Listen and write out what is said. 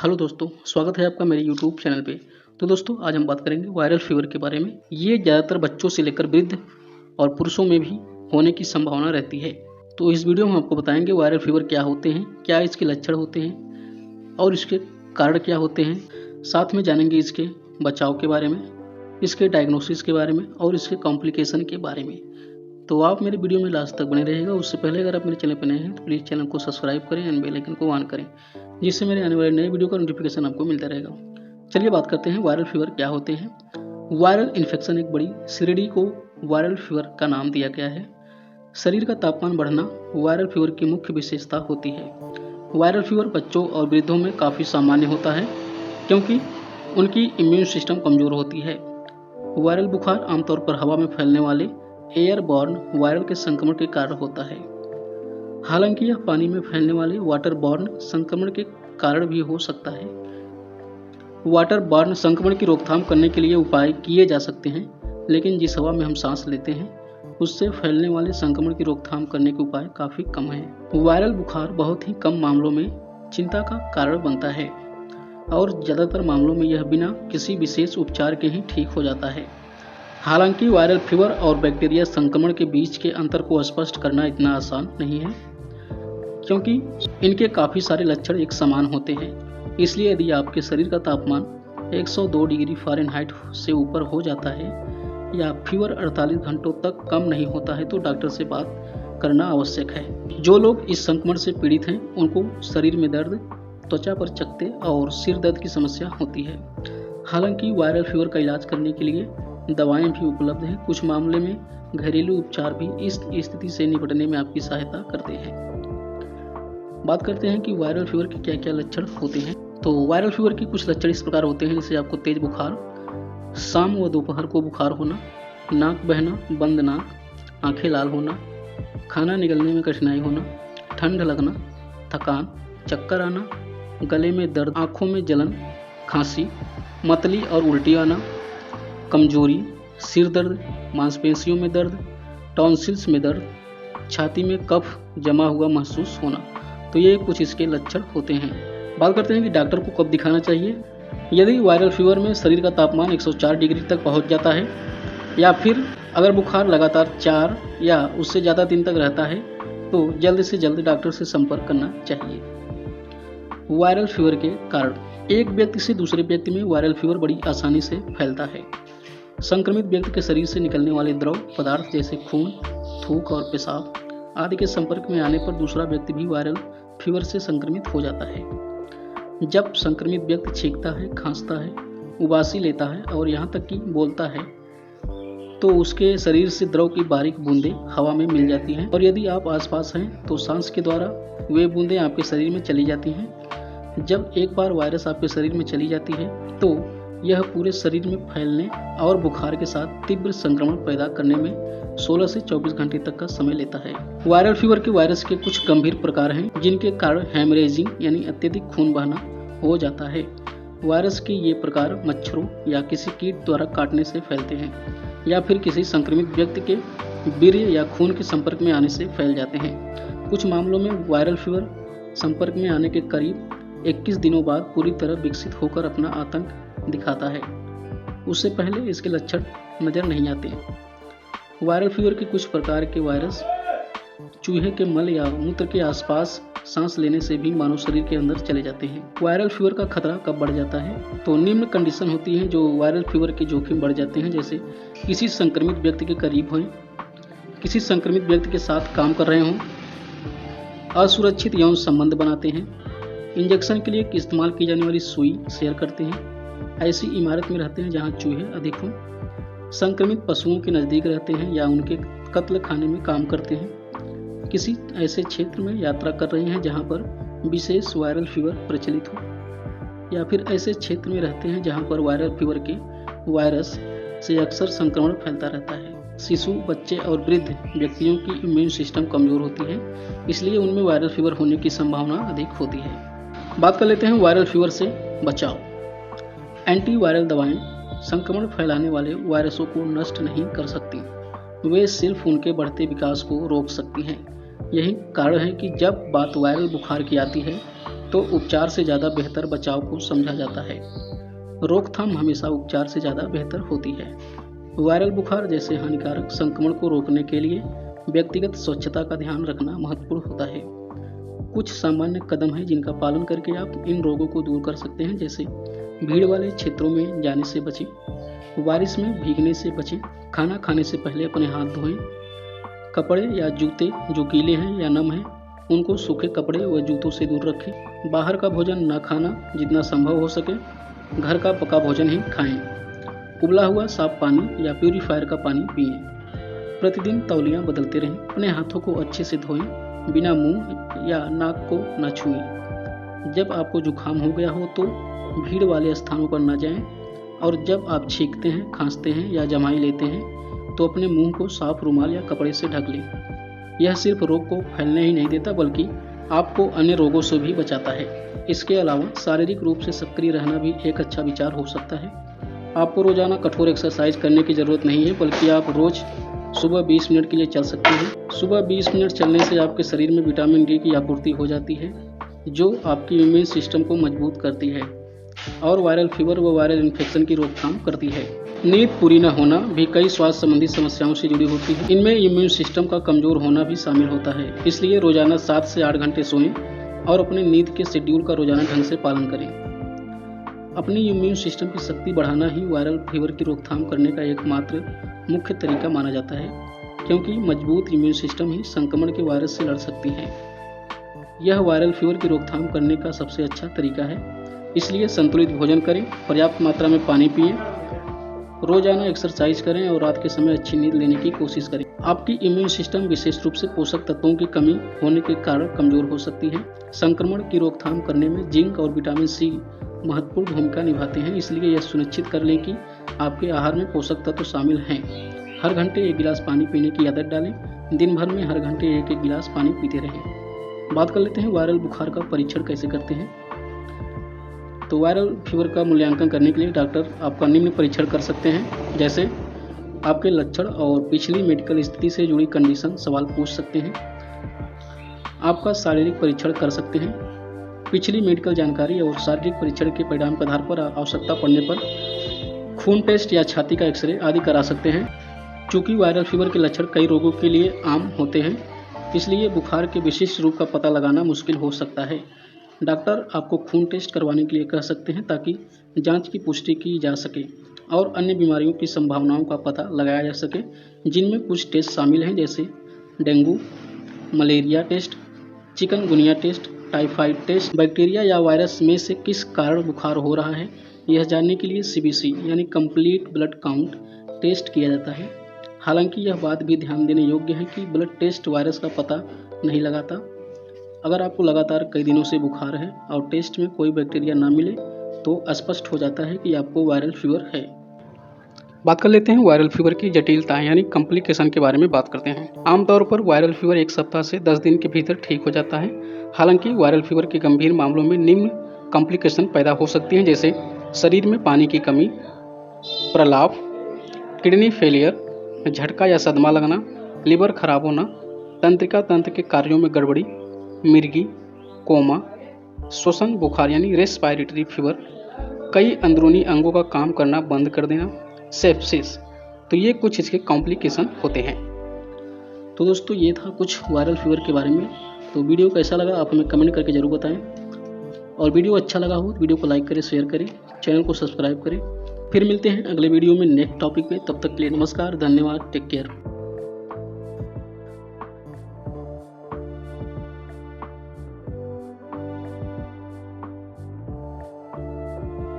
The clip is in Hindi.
हेलो दोस्तों, स्वागत है आपका मेरे यूट्यूब चैनल पे। तो दोस्तों आज हम बात करेंगे वायरल फीवर के बारे में। ये ज़्यादातर बच्चों से लेकर वृद्ध और पुरुषों में भी होने की संभावना रहती है। तो इस वीडियो में हम आपको बताएंगे वायरल फीवर क्या होते हैं, क्या इसके लक्षण होते हैं और इसके कारण क्या होते हैं। साथ में जानेंगे इसके बचाव के बारे में, इसके डायग्नोसिस के बारे में और इसके कॉम्प्लिकेशन के बारे में। तो आप मेरे वीडियो में लास्ट तक बने रहेगा। उससे पहले अगर आप मेरे चैनल पर नए हैं तो प्लीज़ चैनल को सब्सक्राइब करें एंड बेल आइकन को ऑन करें, जिससे मेरे आने वाले नए वीडियो का नोटिफिकेशन आपको मिलता रहेगा। चलिए बात करते हैं वायरल फीवर क्या होते हैं। वायरल इन्फेक्शन एक बड़ी श्रेणी को वायरल फीवर का नाम दिया गया है। शरीर का तापमान बढ़ना वायरल फीवर की मुख्य विशेषता होती है। वायरल फीवर बच्चों और वृद्धों में काफ़ी सामान्य होता है क्योंकि उनकी इम्यून सिस्टम कमज़ोर होती है। वायरल बुखार आमतौर पर हवा में फैलने वाले एयरबॉर्न वायरल के संक्रमण के कारण होता है। हालांकि यह पानी में फैलने वाले वाटरबॉर्न संक्रमण के कारण भी हो सकता है। वाटरबॉर्न संक्रमण की रोकथाम करने के लिए उपाय किए जा सकते हैं, लेकिन जिस हवा में हम सांस लेते हैं उससे फैलने वाले संक्रमण की रोकथाम करने के उपाय काफ़ी कम हैं। वायरल बुखार बहुत ही कम मामलों में चिंता का कारण बनता है और ज़्यादातर मामलों में यह बिना किसी विशेष उपचार के ही ठीक हो जाता है। हालांकि वायरल फीवर और बैक्टीरिया संक्रमण के बीच के अंतर को स्पष्ट करना इतना आसान नहीं है, क्योंकि इनके काफ़ी सारे लक्षण एक समान होते हैं। इसलिए यदि आपके शरीर का तापमान 102 डिग्री फ़ारेनहाइट से ऊपर हो जाता है या फीवर 48 घंटों तक कम नहीं होता है तो डॉक्टर से बात करना आवश्यक है। जो लोग इस संक्रमण से पीड़ित हैं उनको शरीर में दर्द, त्वचा पर चकत्ते और सिर दर्द की समस्या होती है। हालांकि वायरल फीवर का इलाज करने के लिए दवाएं भी उपलब्ध हैं। कुछ मामले में घरेलू उपचार भी इस स्थिति से निपटने में आपकी सहायता करते हैं। बात करते हैं कि वायरल फीवर के क्या क्या लक्षण होते हैं। तो वायरल फीवर के कुछ लक्षण इस प्रकार होते हैं, जैसे आपको तेज बुखार, शाम व दोपहर को बुखार होना, नाक बहना, बंद नाक, आंखें लाल होना, खाना निगलने में कठिनाई होना, ठंड लगना, थकान, चक्कर आना, गले में दर्द, आँखों में जलन, खांसी, मतली और उल्टी आना, कमजोरी, सिर दर्द, मांसपेशियों में दर्द, टॉन्सिल्स में दर्द, छाती में कफ जमा हुआ महसूस होना। तो ये कुछ इसके लक्षण होते हैं। बात करते हैं कि डॉक्टर को कब दिखाना चाहिए। यदि वायरल फीवर में शरीर का तापमान 104 डिग्री तक पहुंच जाता है या फिर अगर बुखार लगातार 4 या उससे ज़्यादा दिन तक रहता है तो जल्द से जल्द डॉक्टर से संपर्क करना चाहिए। वायरल फीवर के कारण एक व्यक्ति से दूसरे व्यक्ति में वायरल फीवर बड़ी आसानी से फैलता है। संक्रमित व्यक्ति के शरीर से निकलने वाले द्रव पदार्थ जैसे खून, थूक और पेशाब आदि के संपर्क में आने पर दूसरा व्यक्ति भी वायरल फीवर से संक्रमित हो जाता है। जब संक्रमित व्यक्ति छींकता है, खांसता है, उबासी लेता है और यहाँ तक कि बोलता है तो उसके शरीर से द्रव की बारीक बूंदें हवा में मिल जाती हैं और यदि आप आसपास हैं तो सांस के द्वारा वे बूंदें आपके शरीर में चली जाती हैं। जब एक बार वायरस आपके शरीर में चली जाती है तो यह पूरे शरीर में फैलने और बुखार के साथ तीव्र संक्रमण पैदा करने में 16 से 24 घंटे तक का समय लेता है। वायरल फीवर के वायरस के कुछ गंभीर प्रकार हैं जिनके कारण हेमरेजिंग यानी अत्यधिक खून बहना हो जाता है। वायरस के ये प्रकार मच्छरों या किसी कीट द्वारा काटने से फैलते हैं या फिर किसी संक्रमित व्यक्ति के वीर्य या खून के संपर्क में आने से फैल जाते हैं। कुछ मामलों में वायरल फीवर संपर्क में आने के करीब 21 दिनों बाद पूरी तरह विकसित होकर अपना आतंक दिखाता है। उससे पहले इसके लक्षण नजर नहीं आते। वायरल फीवर के कुछ प्रकार के वायरस चूहे के मल या मूत्र के आसपास सांस लेने से भी मानव शरीर के अंदर चले जाते हैं। वायरल फीवर का खतरा कब बढ़ जाता है, तो निम्न कंडीशन होती है जो वायरल फीवर के जोखिम बढ़ जाते हैं, जैसे किसी संक्रमित व्यक्ति के करीब हों, किसी संक्रमित व्यक्ति के साथ काम कर रहे हों, असुरक्षित यौन संबंध बनाते हैं, इंजेक्शन के लिए इस्तेमाल की जाने वाली सुई शेयर करते हैं, ऐसी इमारत में रहते हैं जहां चूहे अधिक हों, संक्रमित पशुओं के नज़दीक रहते हैं या उनके कत्ल खाने में काम करते हैं, किसी ऐसे क्षेत्र में यात्रा कर रहे हैं जहां पर विशेष वायरल फीवर प्रचलित हो, या फिर ऐसे क्षेत्र में रहते हैं जहां पर वायरल फीवर के वायरस से अक्सर संक्रमण फैलता रहता है। शिशु, बच्चे और वृद्ध व्यक्तियों की इम्यून सिस्टम कमज़ोर होती है, इसलिए उनमें वायरल फीवर होने की संभावना अधिक होती है। बात कर लेते हैं वायरल फीवर से बचाव। एंटीवायरल दवाएं संक्रमण फैलाने वाले वायरसों को नष्ट नहीं कर सकती, वे सिर्फ उनके बढ़ते विकास को रोक सकती हैं। यही कारण है कि जब बात वायरल बुखार की आती है तो उपचार से ज़्यादा बेहतर बचाव को समझा जाता है। रोकथाम हमेशा उपचार से ज़्यादा बेहतर होती है। वायरल बुखार जैसे हानिकारक संक्रमण को रोकने के लिए व्यक्तिगत स्वच्छता का ध्यान रखना महत्वपूर्ण होता है। कुछ सामान्य कदम हैं जिनका पालन करके आप इन रोगों को दूर कर सकते हैं, जैसे भीड़ वाले क्षेत्रों में जाने से बचें, बारिश में भीगने से बचें, खाना खाने से पहले अपने हाथ धोएं, कपड़े या जूते जो गीले हैं या नम हैं उनको सूखे कपड़े व जूतों से दूर रखें, बाहर का भोजन न खाना, जितना संभव हो सके घर का पका भोजन ही खाएं, उबला हुआ साफ पानी या प्यूरीफायर का पानी पिएं, प्रतिदिन तौलियां बदलते रहें, अपने हाथों को अच्छे से धोएं, बिना मुंह या नाक को न छुएं। जब आपको जुकाम हो गया हो तो भीड़ वाले स्थानों पर न जाएं, और जब आप छींकते हैं, खांसते हैं या जमाई लेते हैं तो अपने मुंह को साफ रुमाल या कपड़े से ढक लें। यह सिर्फ रोग को फैलने ही नहीं देता बल्कि आपको अन्य रोगों से भी बचाता है। इसके अलावा शारीरिक रूप से सक्रिय रहना भी एक अच्छा विचार हो सकता है। आपको रोजाना कठोर एक्सरसाइज करने की जरूरत नहीं है, बल्कि आप रोज सुबह 20 मिनट के लिए चल सकते हैं। सुबह 20 मिनट चलने से आपके शरीर में विटामिन डी की आपूर्ति हो जाती है, जो आपकी इम्यून सिस्टम को मजबूत करती है और वायरल फीवर व वायरल इन्फेक्शन की रोकथाम करती है। नींद पूरी न होना भी कई स्वास्थ्य संबंधी समस्याओं से जुड़ी होती है। इनमें इम्यून सिस्टम का कमजोर होना भी शामिल होता है। इसलिए रोजाना 7 से 8 घंटे सोएं और अपने नींद के शेड्यूल का रोजाना ढंग से पालन करें। अपनी इम्यून सिस्टम की शक्ति बढ़ाना ही वायरल फीवर की रोकथाम करने का एकमात्र मुख्य तरीका माना जाता है, क्योंकि मजबूत इम्यून सिस्टम ही संक्रमण के वायरस से लड़ सकती है। यह वायरल फीवर की रोकथाम करने का सबसे अच्छा तरीका है। इसलिए संतुलित भोजन करें, पर्याप्त मात्रा में पानी पिएं, रोजाना एक्सरसाइज करें और रात के समय अच्छी नींद लेने की कोशिश करें। आपकी इम्यून सिस्टम विशेष रूप से पोषक तत्वों की कमी होने के कारण कमजोर हो सकती है। संक्रमण की रोकथाम करने में जिंक और विटामिन सी महत्वपूर्ण भूमिका निभाते हैं। इसलिए यह सुनिश्चित कर लें कि आपके आहार में पोषक तत्व शामिल हैं। हर घंटे 1 गिलास पानी पीने की आदत डालें। दिन भर में हर घंटे 1-1 गिलास पानी पीते रहें। बात कर लेते हैं वायरल बुखार का परीक्षण कैसे करते हैं। तो वायरल फीवर का मूल्यांकन करने के लिए डॉक्टर आपका निम्न परीक्षण कर सकते हैं, जैसे आपके लक्षण और पिछली मेडिकल स्थिति से जुड़ी कंडीशन सवाल पूछ सकते हैं। आपका शारीरिक परीक्षण कर सकते हैं। पिछली मेडिकल जानकारी और शारीरिक परीक्षण के परिणाम के आधार पर आवश्यकता पड़ने पर खून टेस्ट या छाती का एक्सरे आदि करा सकते हैं। चूँकि वायरल फीवर के लक्षण कई रोगों के लिए आम होते हैं, इसलिए बुखार के विशिष्ट रूप का पता लगाना मुश्किल हो सकता है। डॉक्टर आपको खून टेस्ट करवाने के लिए कह सकते हैं ताकि जांच की पुष्टि की जा सके और अन्य बीमारियों की संभावनाओं का पता लगाया जा सके, जिनमें कुछ टेस्ट शामिल हैं, जैसे dengue, malaria test, chikungunya test, typhoid test. Bacteria या वायरस में से किस कारण बुखार हो रहा है, यह जानने के लिए CBC यानी कंप्लीट ब्लड काउंट टेस्ट किया जाता है। हालांकि यह बात भी ध्यान देने योग्य है कि ब्लड टेस्ट वायरस का पता नहीं लगाता। अगर आपको लगातार कई दिनों से बुखार है और टेस्ट में कोई बैक्टीरिया ना मिले तो स्पष्ट हो जाता है कि आपको वायरल फीवर है। बात कर लेते हैं वायरल फीवर की जटिलताएं यानी कॉम्प्लिकेशन के बारे में बात करते हैं। आमतौर पर वायरल फीवर 1 सप्ताह से 10 दिन के भीतर ठीक हो जाता है। हालांकि वायरल फीवर के गंभीर मामलों में निम्न कॉम्प्लिकेशन पैदा हो सकती हैं, जैसे शरीर में पानी की कमी, प्रलाप, किडनी फेलियर, झटका या सदमा लगना, लिवर खराब होना, तंत्रिका तंत्र के कार्यों में गड़बड़ी, मिर्गी, कोमा, श्वसन बुखार यानी रेस्पिरेटरी फीवर, कई अंदरूनी अंगों का काम करना बंद कर देना, सेप्सिस। तो ये कुछ इसके कॉम्प्लिकेशन होते हैं। तो दोस्तों ये था कुछ वायरल फीवर के बारे में। तो वीडियो कैसा लगा आप हमें कमेंट करके ज़रूर बताएं, और वीडियो अच्छा लगा हो तो वीडियो को लाइक करें, शेयर करें, चैनल को सब्सक्राइब करें। फिर मिलते हैं अगले वीडियो में नेक्स्ट टॉपिक पे। तब तक के लिए नमस्कार, धन्यवाद, टेक केयर।